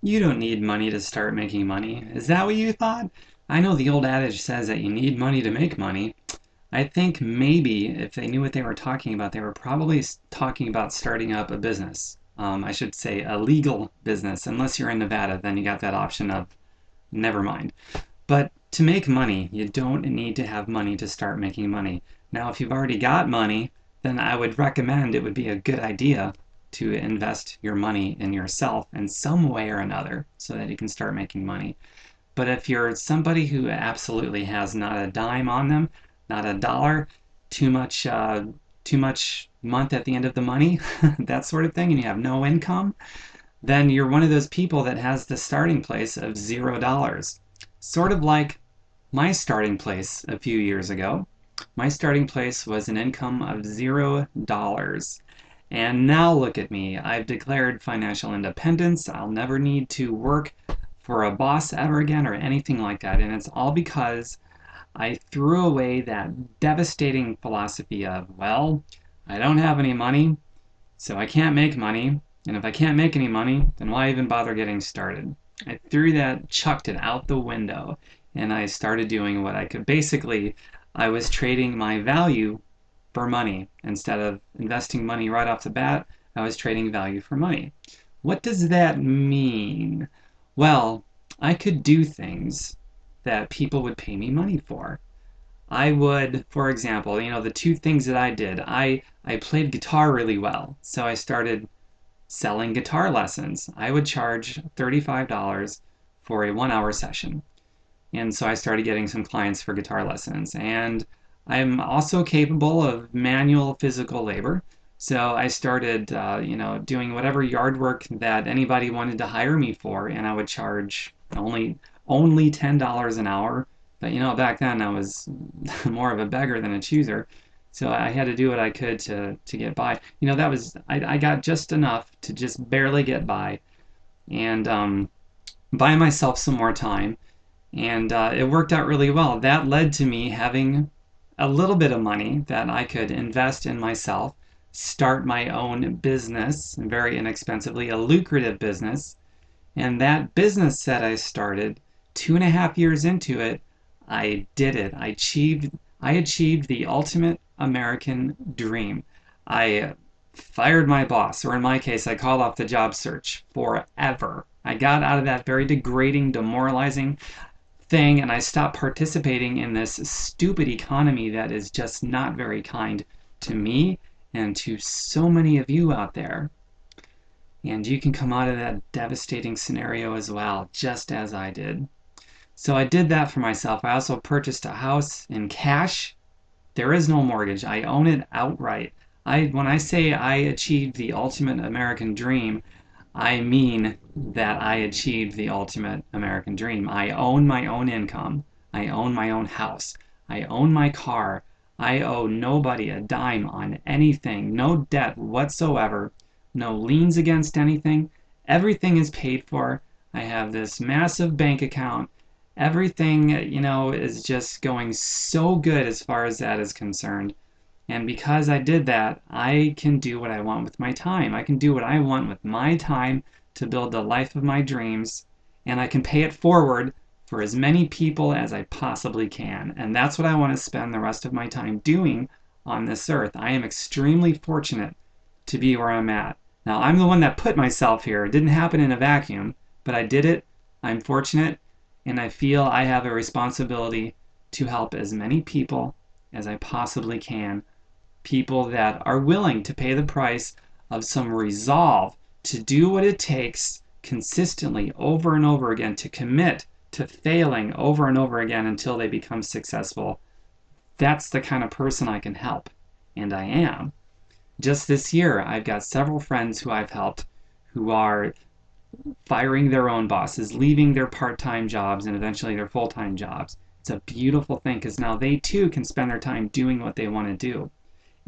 You don't need money to start making money. Is that what you thought? I know the old adage says that you need money to make money. I think maybe if they knew what they were talking about, they were probably talking about starting up a business. I should say a legal business. Unless you're in Nevada, then you got that option of never mind. But to make money, you don't need to have money to start making money. Now, if you've already got money, then I would recommend it would be a good idea to invest your money in yourself in some way or another so that you can start making money. But if you're somebody who absolutely has not a dime on them, not a dollar, too much month at the end of the money, that sort of thing, and you have no income, then you're one of those people that has the starting place of $0. Sort of like my starting place a few years ago. My starting place was an income of $0. And now look at me. I've declared financial independence. I'll never need to work for a boss ever again or anything like that. And it's all because I threw away that devastating philosophy of, well, I don't have any money, so I can't make money. And if I can't make any money, then why even bother getting started? I threw that, chucked it out the window, and I started doing what I could. Basically, I was trading my value for money. Instead of investing money right off the bat, I was trading value for money. What does that mean? Well, I could do things that people would pay me money for. I would, for example, the two things that I did, I played guitar really well, so I started selling guitar lessons. I would charge $35 for a 1 hour session. And so I started getting some clients for guitar lessons. And I'm also capable of manual physical labor. So I started, doing whatever yard work that anybody wanted to hire me for, and I would charge only $10 an hour. But back then I was more of a beggar than a chooser. So I had to do what I could to get by. That was I got just enough to just barely get by and buy myself some more time. And it worked out really well. That led to me having a little bit of money that I could invest in myself, start my own business, very inexpensively, a lucrative business. And that business that I started, 2.5 years into it, I did it. I achieved the ultimate American dream. I fired my boss, or in my case, I called off the job search forever. I got out of that very degrading, demoralizing thing, and I stopped participating in this stupid economy that is just not very kind to me and to so many of you out there. And you can come out of that devastating scenario as well, just as I did. So I did that for myself. I also purchased a house in cash. There is no mortgage. I own it outright. When I say I achieved the ultimate American dream, I mean that I achieved the ultimate American dream. I own my own income. I own my own house. I own my car. I owe nobody a dime on anything. No debt whatsoever. No liens against anything. Everything is paid for. I have this massive bank account. Everything, is just going so good as far as that is concerned. And because I did that, I can do what I want with my time. I can do what I want with my time to build the life of my dreams, and I can pay it forward for as many people as I possibly can. And that's what I want to spend the rest of my time doing on this earth. I am extremely fortunate to be where I'm at. Now, I'm the one that put myself here. It didn't happen in a vacuum, but I did it. I'm fortunate, and I feel I have a responsibility to help as many people as I possibly can. People that are willing to pay the price of some resolve to do what it takes consistently over and over again, to commit to failing over and over again until they become successful. That's the kind of person I can help, and I am. Just this year, I've got several friends who I've helped who are firing their own bosses, leaving their part-time jobs and eventually their full-time jobs. It's a beautiful thing because now they too can spend their time doing what they want to do.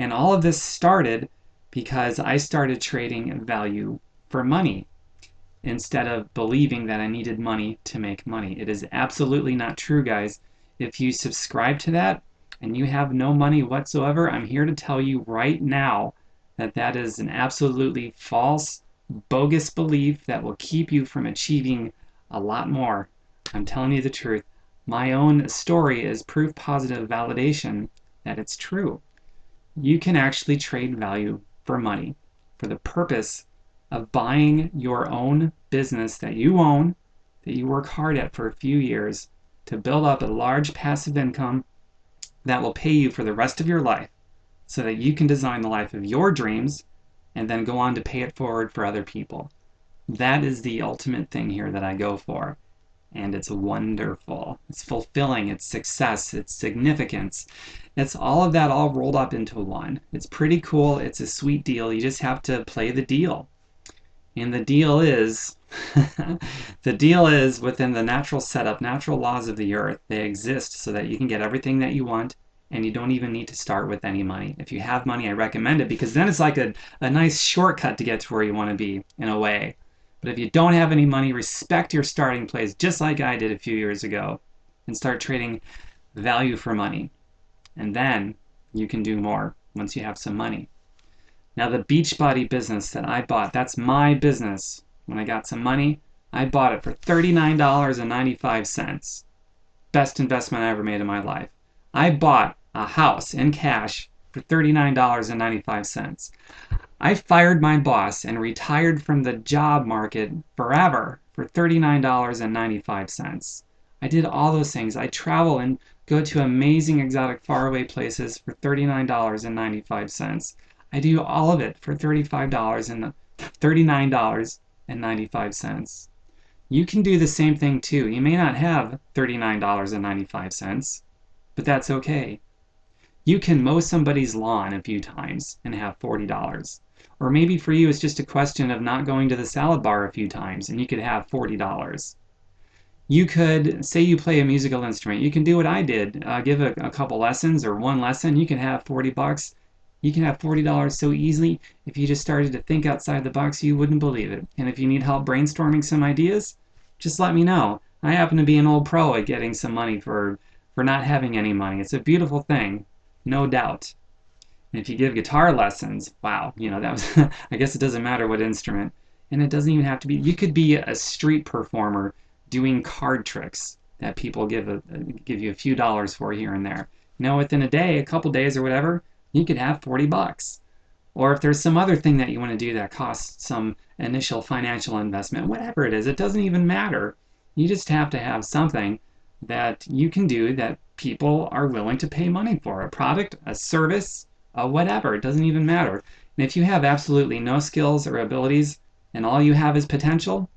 And all of this started because I started trading value for money instead of believing that I needed money to make money. It is absolutely not true, guys. If you subscribe to that and you have no money whatsoever, I'm here to tell you right now that that is an absolutely false bogus belief that will keep you from achieving a lot more. I'm telling you the truth. My own story is proof positive validation that it's true. You can actually trade value for money for the purpose of buying your own business that you own, that you work hard at for a few years to build up a large passive income that will pay you for the rest of your life so that you can design the life of your dreams and then go on to pay it forward for other people. That is the ultimate thing here that I go for. And it's wonderful. It's fulfilling. It's success. It's significance. It's all of that all rolled up into one. It's pretty cool. It's a sweet deal. You just have to play the deal. And the deal is, the deal is within the natural setup, natural laws of the earth. They exist so that you can get everything that you want and you don't even need to start with any money. If you have money, I recommend it because then it's like a nice shortcut to get to where you want to be in a way. But if you don't have any money, respect your starting place just like I did a few years ago and start trading value for money. And then you can do more once you have some money. Now the Beachbody business that I bought, that's my business. When I got some money, I bought it for $39.95. Best investment I ever made in my life. I bought a house in cash for $39.95. I fired my boss and retired from the job market forever for $39.95. I did all those things. I travel and go to amazing, exotic, faraway places for $39.95. I do all of it for $39.95. You can do the same thing too. You may not have $39.95, but that's okay. You can mow somebody's lawn a few times and have $40. Or maybe for you it's just a question of not going to the salad bar a few times and you could have $40. You could, say you play a musical instrument, you can do what I did, give a couple lessons or one lesson, you can have $40. You can have $40 so easily. If you just started to think outside the box, you wouldn't believe it. And if you need help brainstorming some ideas, just let me know. I happen to be an old pro at getting some money for not having any money. It's a beautiful thing, no doubt. And if you give guitar lessons, wow, that was, I guess it doesn't matter what instrument. And it doesn't even have to be, you could be a street performer doing card tricks that people give you a few dollars for here and there. Within a day, a couple days or whatever, you could have $40. Or if there's some other thing that you want to do that costs some initial financial investment, whatever it is, it doesn't even matter. You just have to have something that you can do that people are willing to pay money for. A product, a service, a whatever, it doesn't even matter. And if you have absolutely no skills or abilities and all you have is potential,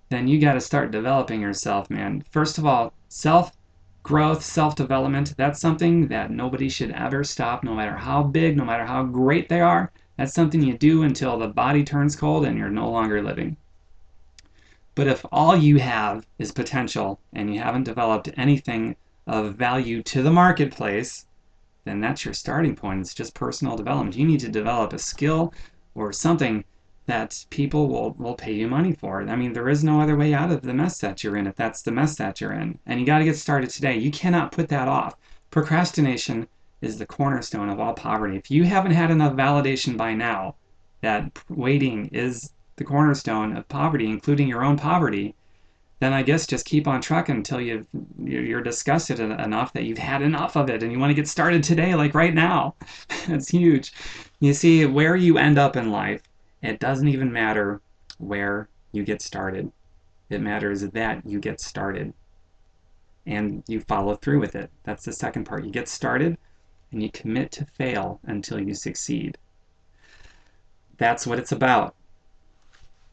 then you got to start developing yourself, man. First of all, self-growth, self-development, that's something that nobody should ever stop, no matter how big, no matter how great they are. That's something you do until the body turns cold and you're no longer living. But if all you have is potential and you haven't developed anything of value to the marketplace, then that's your starting point. It's just personal development. You need to develop a skill or something that people will pay you money for. I mean, there is no other way out of the mess that you're in if that's the mess that you're in. And you got to get started today. You cannot put that off. Procrastination is the cornerstone of all poverty. If you haven't had enough validation by now that waiting is the cornerstone of poverty, including your own poverty, then I guess just keep on trucking until you're disgusted enough that you've had enough of it and you want to get started today, like right now. It's huge. You see, where you end up in life, it doesn't even matter where you get started. It matters that you get started and you follow through with it. That's the second part. You get started and you commit to fail until you succeed. That's what it's about.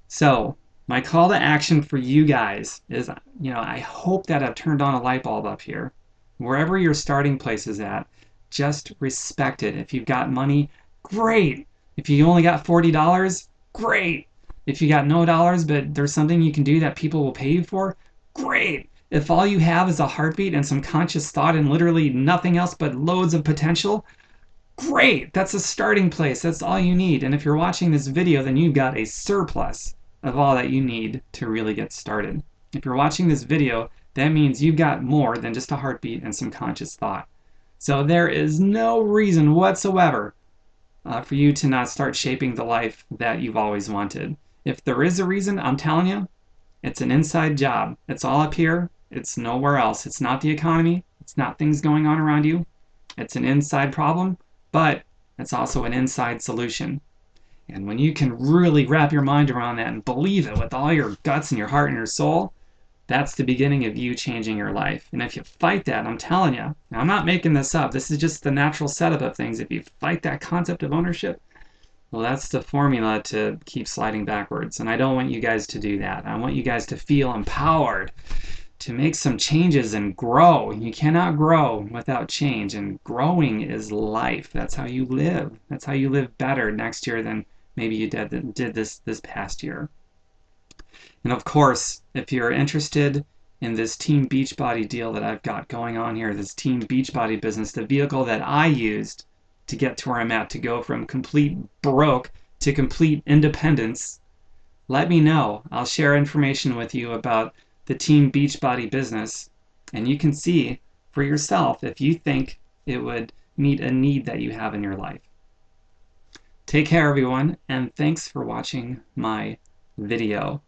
So, my call to action for you guys is, I hope that I've turned on a light bulb up here. Wherever your starting place is at, just respect it. If you've got money, great. If you only got $40, great. If you got no dollars, but there's something you can do that people will pay you for, great. If all you have is a heartbeat and some conscious thought and literally nothing else but loads of potential, great. That's a starting place. That's all you need. And if you're watching this video, then you've got a surplus of all that you need to really get started. If you're watching this video, that means you've got more than just a heartbeat and some conscious thought. So there is no reason whatsoever for you to not start shaping the life that you've always wanted. If there is a reason, I'm telling you, it's an inside job. It's all up here. It's nowhere else. It's not the economy. It's not things going on around you. It's an inside problem, but it's also an inside solution. And when you can really wrap your mind around that and believe it with all your guts and your heart and your soul, that's the beginning of you changing your life. And if you fight that, I'm telling you, I'm not making this up. This is just the natural setup of things. If you fight that concept of ownership, well, that's the formula to keep sliding backwards. And I don't want you guys to do that. I want you guys to feel empowered to make some changes and grow. You cannot grow without change. And growing is life. That's how you live. That's how you live better next year than maybe you did this past year. And of course, if you're interested in this Team Beachbody deal that I've got going on here, this Team Beachbody business, the vehicle that I used to get to where I'm at, to go from complete broke to complete independence, let me know. I'll share information with you about the Team Beachbody business, and you can see for yourself if you think it would meet a need that you have in your life. Take care, everyone, and thanks for watching my video.